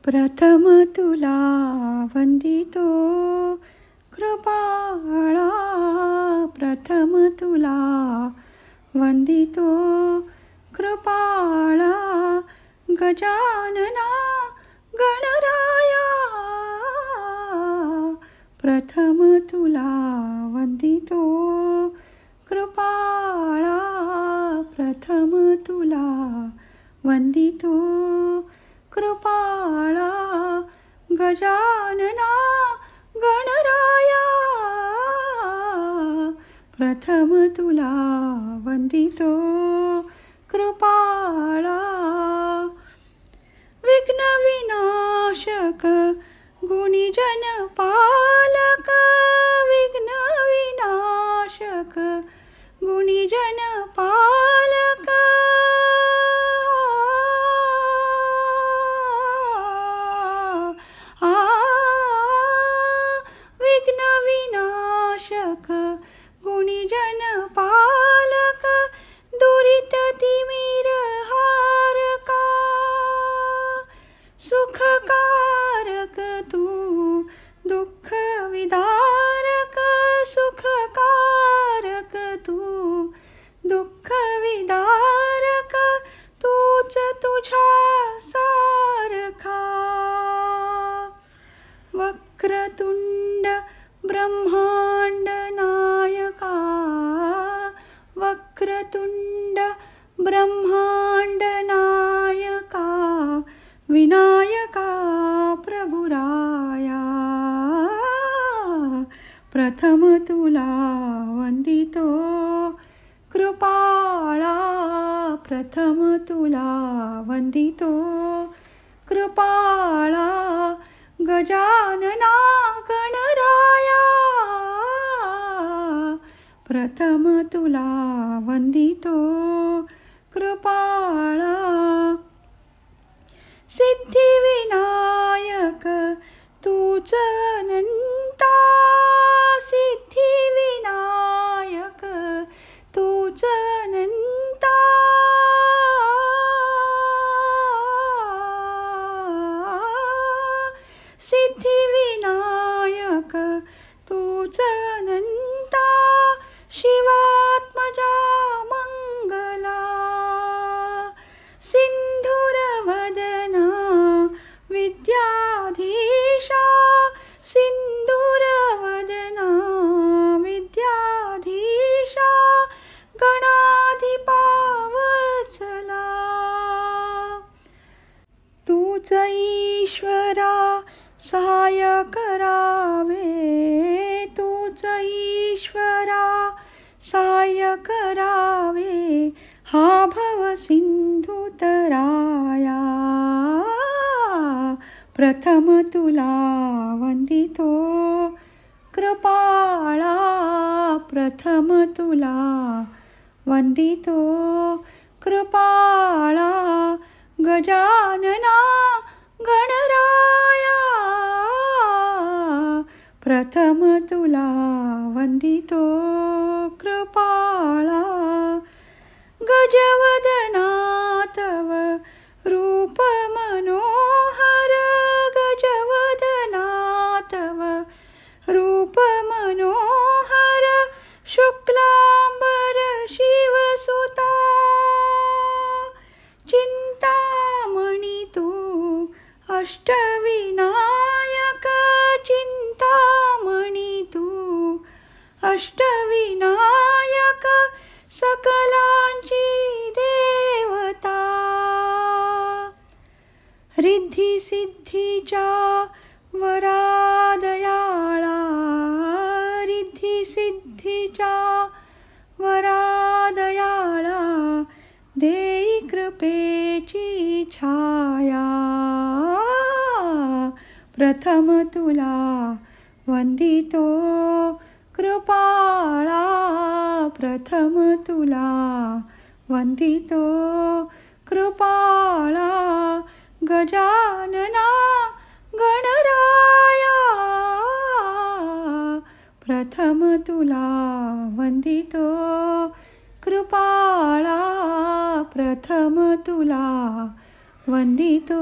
प्रथम तुला वंदितो कृपाळा, प्रथम तुला वंदितो कृपाळा, गजानना गणराया, प्रथम तुला वंदितो कृपाळा, प्रथम तुला वंदितो कृपाळा, गजानना गणराया, प्रथम तुला वंदितो कृपाळा. विघ्न विनाशक गुणीजन पालक, विघ्न विनाशक गुणीजन पालक, विघ्न विनाशक गुणीजन पालक, दुरित तिमिर हारका, सुखकारक तू दुःख विदारक, सुखकारक तू दुःख विदारक, तूच तुझ्या सारखा. वक्रतुंड ब्रह्मांड नायका, वक्रतुंड ब्रह्मांड नायका, विनायका प्रभुराया, प्रथम तुला वंदितो कृपाळा, प्रथम तुला वंदितो कृपाळा, गजानना गणराया, प्रथम तुला वंदितो कृपाळा. सिद्धिविनायक तूच अनंता, सिद्धिविनायक तूच अनंता, सिद्धिविनायक तूच अनंता, शिवात्मजा मंगला, सिंधुरवदना विद्याधीशा, सिंधुरवदना विद्याधीशा, गणाधिपा वत्सला, तूच ईश्वरा सहाय करावे, तूच ईश्वरा सहाय करावे, हा भव सिंधू तराया, प्रथम तुला वंदितो कृपाळा, प्रथम तुला वंदितो कृपाळा, गजानना गणराया, प्रथम तुला वंदितो कृपाळा. गजवदना तव रूप मनोहर, गजवदना तव रूप मनोहर, शुक्लांबर शिवसुता, चिंतामणी तू अष्टविनायक, चिंतामणी तू अष्टविनायक, सकलांची देवता. रिद्धी सिद्धीच्या वरादयाळा, रिद्धी सिद्धीच्या वरादयाळा, देई कृपेची छाया, प्रथम तुला वंदितो कृपाळा, प्रथम तुला वंदितो कृपाळा, गजानना गणराया, प्रथम तुला वंदितो कृपाळा, प्रथम तुला वंदितो